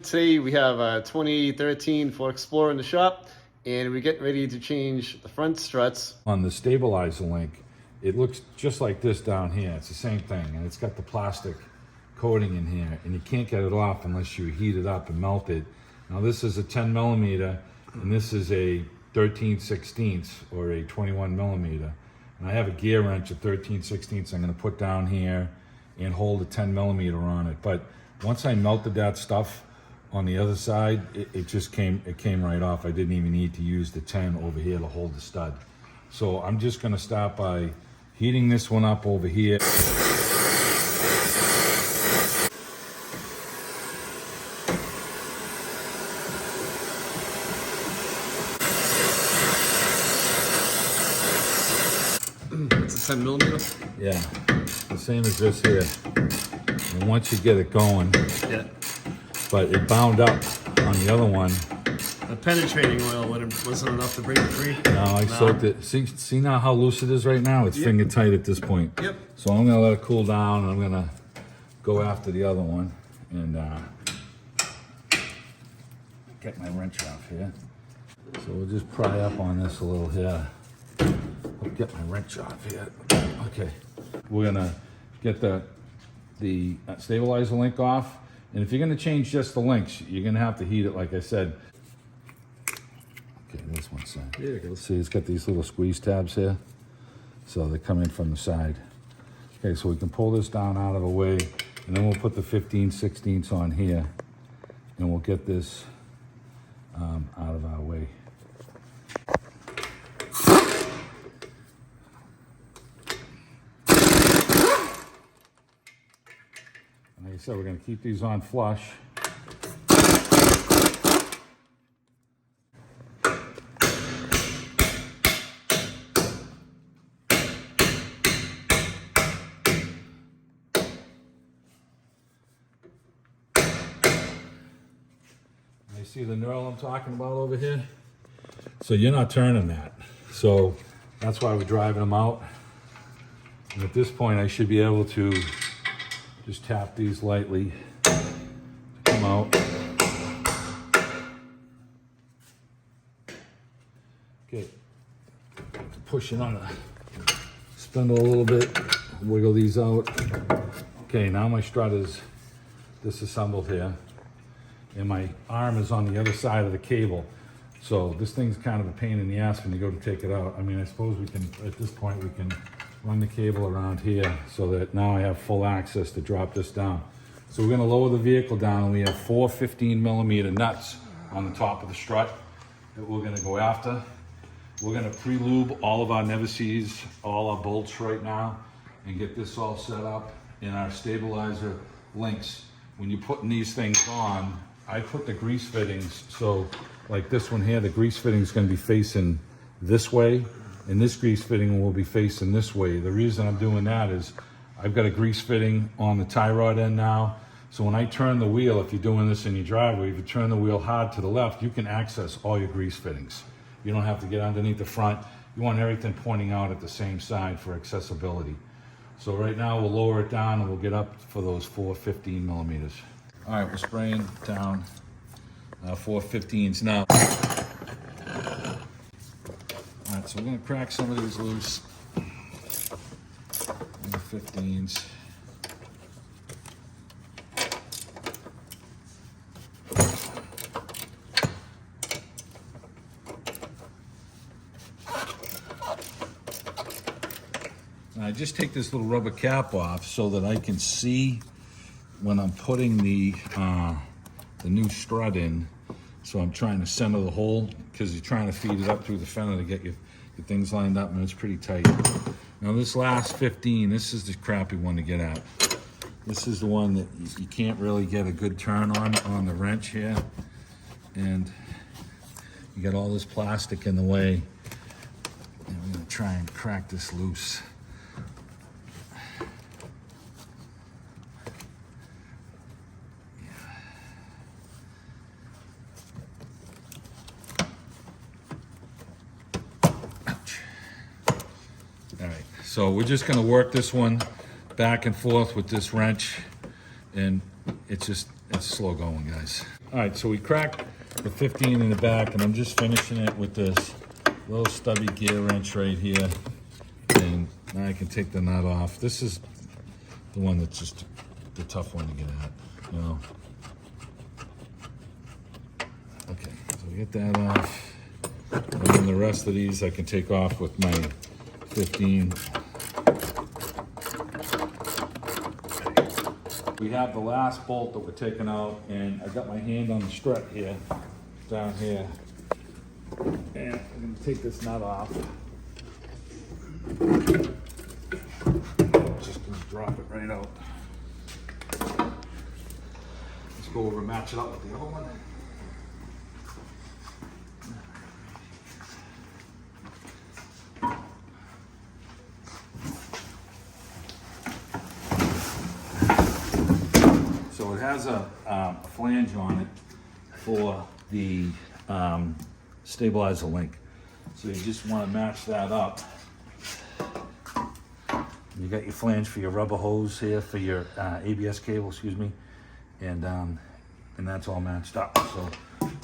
Today we have a 2013 Ford Explorer in the shop, and we're getting ready to change the front struts. On the stabilizer link, it looks just like this down here. It's the same thing, and it's got the plastic coating in here, and you can't get it off unless you heat it up and melt it. Now this is a 10 millimeter, and this is a 13/16 or a 21 millimeter. And I have a gear wrench at 13/16 I'm gonna put down here and hold a 10 millimeter on it. But once I melted that stuff on the other side, it came right off. I didn't even need to use the 10 over here to hold the stud. So I'm just gonna start by heating this one up over here. It's a 10 millimeter? Yeah, the same as this here. And once you get it going, Yeah. but it bound up on the other one. The penetrating oil wasn't enough to break it free? No, I soaked it. See now how loose it is right now? It's finger tight at this point. Yep. So I'm gonna let it cool down, and I'm gonna go after the other one and get my wrench off here. So we'll just pry up on this a little here. I'll get my wrench off here. Okay. We're gonna get the stabilizer link off. And if you're gonna change just the links, you're gonna have to heat it, like I said. Okay, this one's set. There you go. See, it's got these little squeeze tabs here. So they come in from the side. Okay, so we can pull this down out of the way, and then we'll put the 15/16 on here, and we'll get this out of our way. Like I said, we're going to keep these on flush. You see the knurl I'm talking about over here? So you're not turning that. So that's why we're driving them out. And at this point, I should be able to just tap these lightly to come out. Okay, push it on the spindle a little bit, wiggle these out. Okay, now my strut is disassembled here, and my arm is on the other side of the cable. So this thing's kind of a pain in the ass when you go to take it out. I mean, I suppose we can, at this point, we can run the cable around here so that now I have full access to drop this down. So we're gonna lower the vehicle down, and we have 4 15 millimeter nuts on the top of the strut that we're gonna go after. We're gonna pre-lube all of our never-sees, all our bolts right now, and get this all set up in our stabilizer links. When you're putting these things on, I put the grease fittings, so like this one here, the grease fitting is gonna be facing this way, and this grease fitting will be facing this way. The reason I'm doing that is I've got a grease fitting on the tie rod end now. So when I turn the wheel, if you're doing this in your driveway, if you turn the wheel hard to the left, you can access all your grease fittings. You don't have to get underneath the front. You want everything pointing out at the same side for accessibility. So right now we'll lower it down, and we'll get up for those 4 15 millimeters. All right, we're spraying down 4 15s now. All right, so we're gonna crack some of these loose. The 15s. Now I just take this little rubber cap off so that I can see when I'm putting the new strut in. So I'm trying to center the hole, because you're trying to feed it up through the fender to get your things lined up, and it's pretty tight. Now this last 15, this is the crappy one to get at. This is the one that you can't really get a good turn on the wrench here. And you got all this plastic in the way. And we're gonna try and crack this loose. All right, so we're just gonna work this one back and forth with this wrench, and it's slow going, guys. All right, so we cracked the 15 in the back, and I'm just finishing it with this little stubby gear wrench right here. And now I can take the nut off. This is the one that's just the tough one to get at, you know. Okay, so we get that off. And then the rest of these I can take off with my 15. We have the last bolt that we're taking out, and I got my hand on the strut here, down here. And I'm gonna take this nut off. Just gonna drop it right out. Let's go over and match it up with the other one. So it has a flange on it for the stabilizer link. So you just want to match that up. You got your flange for your rubber hose here for your ABS cable, excuse me, and that's all matched up. So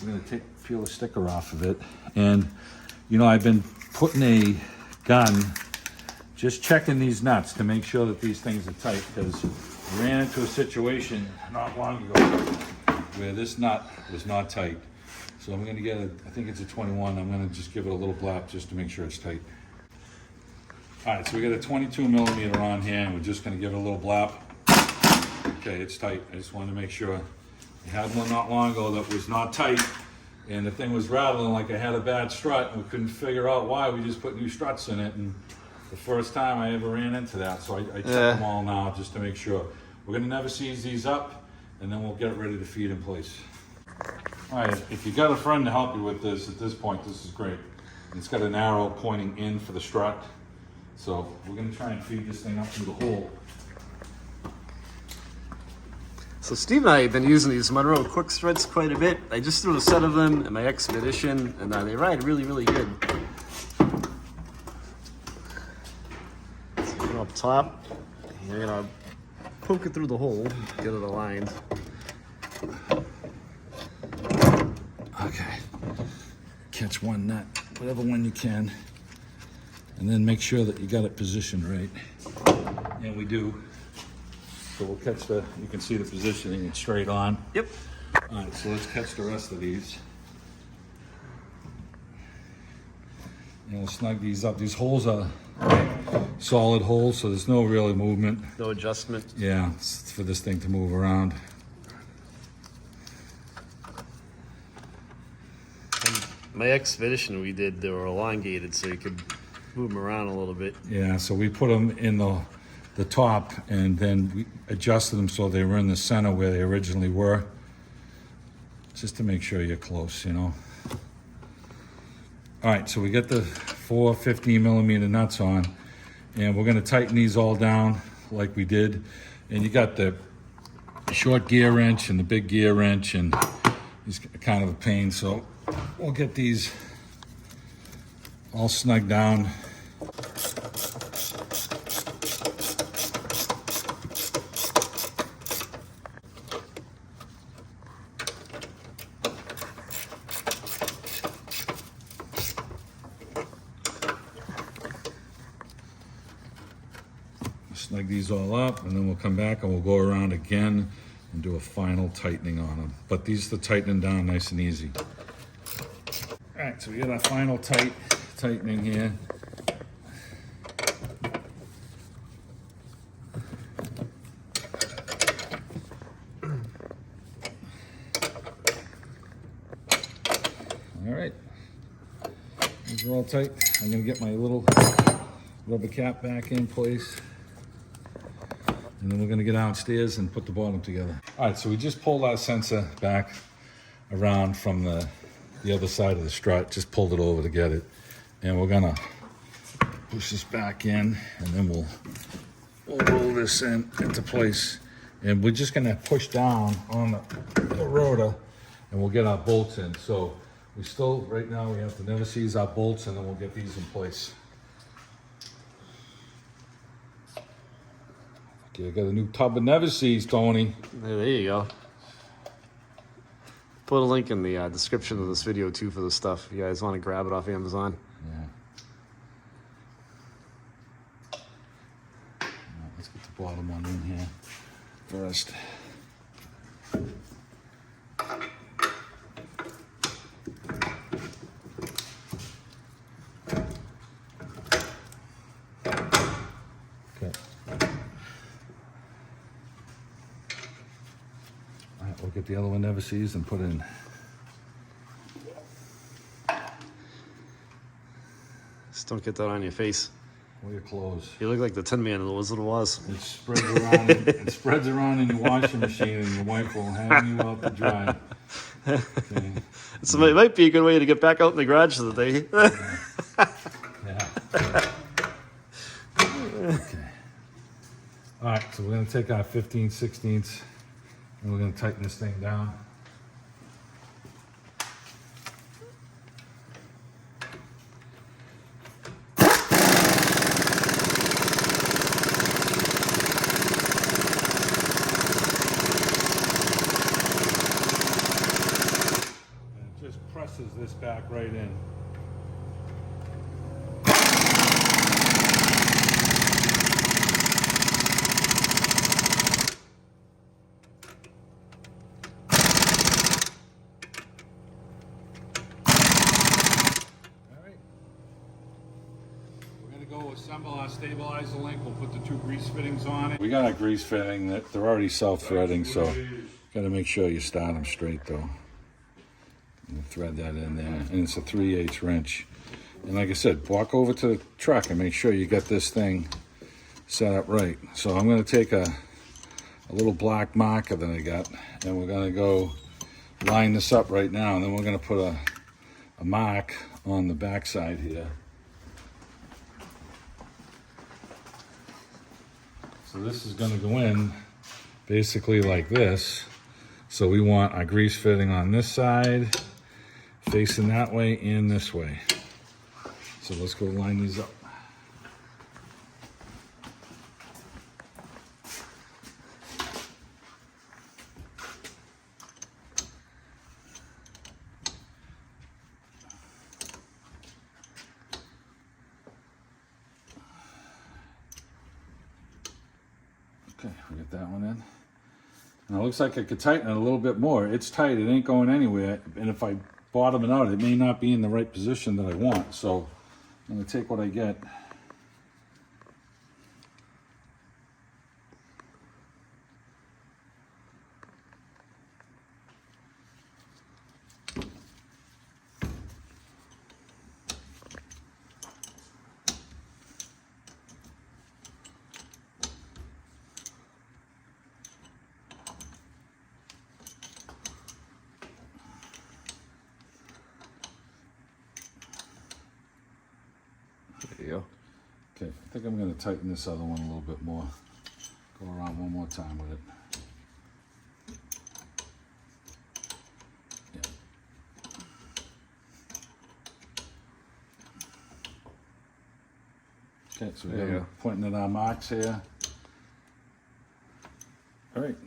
we're gonna peel the sticker off of it, and you know I've been putting a gun, just checking these nuts to make sure that these things are tight, because I ran into a situation not long ago where this nut was not tight. So I'm gonna get I think it's a 21, I'm gonna just give it a little blap just to make sure it's tight. All right, so we got a 22 millimeter on here, and we're just gonna give it a little blap. Okay, it's tight. I just wanted to make sure. I had one not long ago that was not tight, and the thing was rattling like I had a bad strut, and we couldn't figure out why. We just put new struts in it, and the first time I ever ran into that, so I checked them all now just to make sure. We're gonna never seize these up, and then we'll get it ready to feed in place. All right, if you got a friend to help you with this, at this point, this is great. It's got an arrow pointing in for the strut. So we're gonna try and feed this thing up through the hole. So Steve and I have been using these Monroe quick struts quite a bit. I just threw a set of them in my Expedition, and they ride really, really good. So go up top, you're gonna poke it through the hole, get it aligned. Okay, catch one nut, whatever one you can, and then make sure that you got it positioned right. And we do. So we'll catch you can see the positioning, it's straight on. Yep. All right, so let's catch the rest of these. And we'll snug these up. These holes are solid holes, so there's no real movement. No adjustment. Yeah, it's for this thing to move around. My Expedition we did, they were elongated so you could move them around a little bit. Yeah, so we put them in the top, and then we adjusted them so they were in the center where they originally were, just to make sure you're close, you know. All right, so we get the 4 15 millimeter nuts on, and we're gonna tighten these all down like we did. And you got the short gear wrench and the big gear wrench, and it's kind of a pain, so we'll get these all snug down. Snug these all up, and then we'll come back and we'll go around again and do a final tightening on them. But these are tightening down nice and easy. All right, so we got our final tightening here. All right, these are all tight. I'm gonna get my little rubber cap back in place, and then we're gonna get downstairs and put the bottom together. All right, so we just pulled our sensor back around from the other side of the strut, just pulled it over to get it. And we're gonna push this back in, and then we'll roll this into place. And we're just gonna push down on the rotor, and we'll get our bolts in. So we still, right now, we have to never seize our bolts, and then we'll get these in place. Okay, I got a new tub of never seize, Tony. There you go. Put a link in the description of this video too for the stuff. If you guys want to grab it off Amazon. Yeah. Let's get the bottom one in here first. Okay. All right, we'll get the other one never seized and put in. Just don't get that on your face. Or your clothes. You look like the Tin Man in The Wizard of Oz. It spreads around. It spreads around in your washing machine, and your wife will hang you out to dry. Okay. So it might be a good way to get back out in the garage for the day. Yeah. Okay. All right, so we're going to take our 15/16 and we're going to tighten this thing down. Presses this back right in. Alright. We're going to go assemble our stabilizer link. We'll put the 2 grease fittings on it. We got a grease fitting that they're already self-threading, so got to make sure you start them straight though. And thread that in there, and it's a 3/8 wrench. And like I said, walk over to the truck and make sure you get this thing set up right. So I'm going to take a little black marker that I got, and we're going to go line this up right now, and then we're going to put a mark on the back side here. So this is going to go in basically like this. So we want our grease fitting on this side, facing that way and this way. So let's go line these up. Okay, we get that one in. Now it looks like I could tighten it a little bit more. It's tight, it ain't going anywhere. And if I bottom it out, it may not be in the right position that I want. So I'm gonna take what I get. There you go. Okay, I think I'm going to tighten this other one a little bit more. Go around one more time with it. Yeah. Okay, so There you we're go. pointing at our marks here. All right.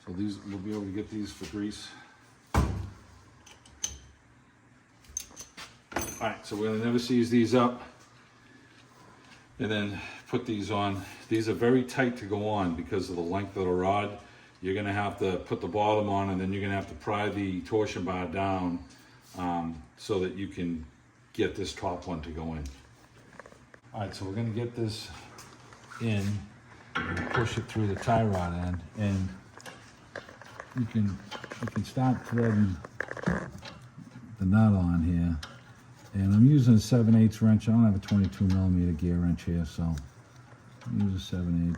So these, we'll be able to get these for grease. All right, so we're gonna never seize these up and then put these on. These are very tight to go on because of the length of the rod. You're gonna have to put the bottom on, and then you're gonna have to pry the torsion bar down so that you can get this top one to go in. All right, so we're gonna get this in and push it through the tie rod end, and you can start threading the nut on here. And I'm using a 7/8 wrench. I don't have a 22mm gear wrench here, so I'll use a 7/8.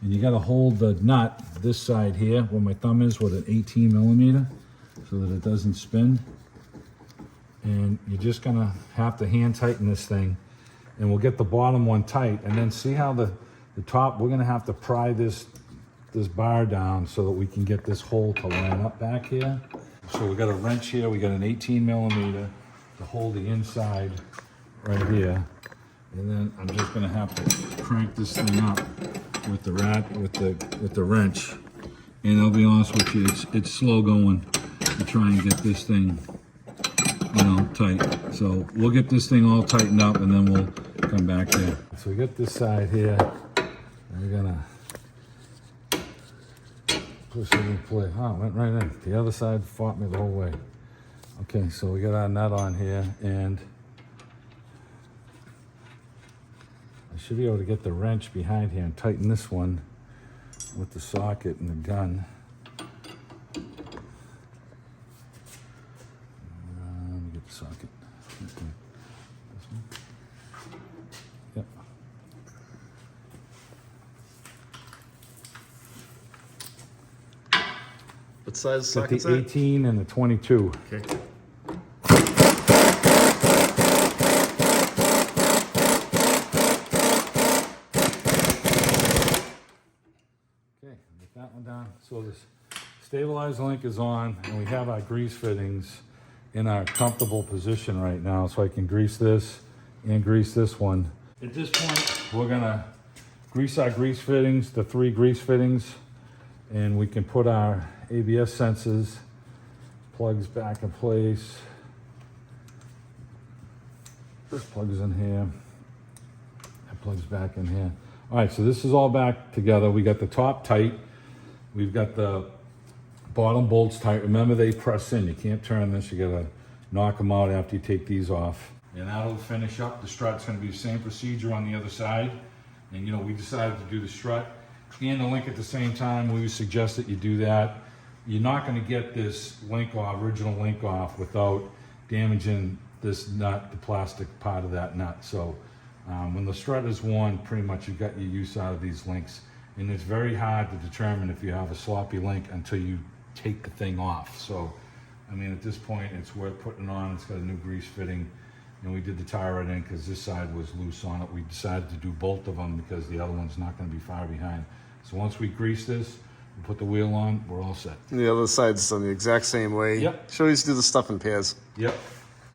And you got to hold the nut this side here, where my thumb is, with an 18mm, so that it doesn't spin. And you're just gonna have to hand tighten this thing, and we'll get the bottom one tight. And then see how the top, we're gonna have to pry this bar down so that we can get this hole to line up back here. So we got a wrench here, we got an 18mm to hold the inside right here. And then I'm just gonna have to crank this thing up with the wrench. And I'll be honest with you, it's slow going to try and get this thing, you know, tight. So we'll get this thing all tightened up and then we'll come back there. So we got this side here, and we're gonna push it in place. Oh, it went right in. The other side fought me the whole way. Okay, so we got our nut on here, and I should be able to get the wrench behind here and tighten this one with the socket and the gun. Let me get the socket. Okay. This one. Yep. What size Got socket's the that? 18 and the 22. Okay. Okay, get that one down. So this stabilized link is on, and we have our grease fittings in our comfortable position right now, so I can grease this and grease this one. At this point, we're gonna grease our grease fittings, the 3 grease fittings, and we can put our ABS sensors, plugs back in place. This plugs in here, that plugs back in here. All right, so this is all back together. We got the top tight. We've got the bottom bolts tight. Remember, they press in. You can't turn this. You gotta knock them out after you take these off. And that'll finish up. The strut's gonna be the same procedure on the other side. And you know, we decided to do the strut and the link at the same time. We would suggest that you do that. You're not gonna get this link off, original link off, without damaging this nut, the plastic part of that nut. So when the strut is worn, pretty much you've got your use out of these links. And it's very hard to determine if you have a sloppy link until you take the thing off. So, I mean, at this point, it's worth putting on. It's got a new grease fitting. And we did the tire it in because this side was loose on it. We decided to do both of them because the other one's not gonna be far behind. So once we grease this, we put the wheel on, we're all set. And the other side's done the exact same way. Yep. Should always do the stuff in pairs. Yep.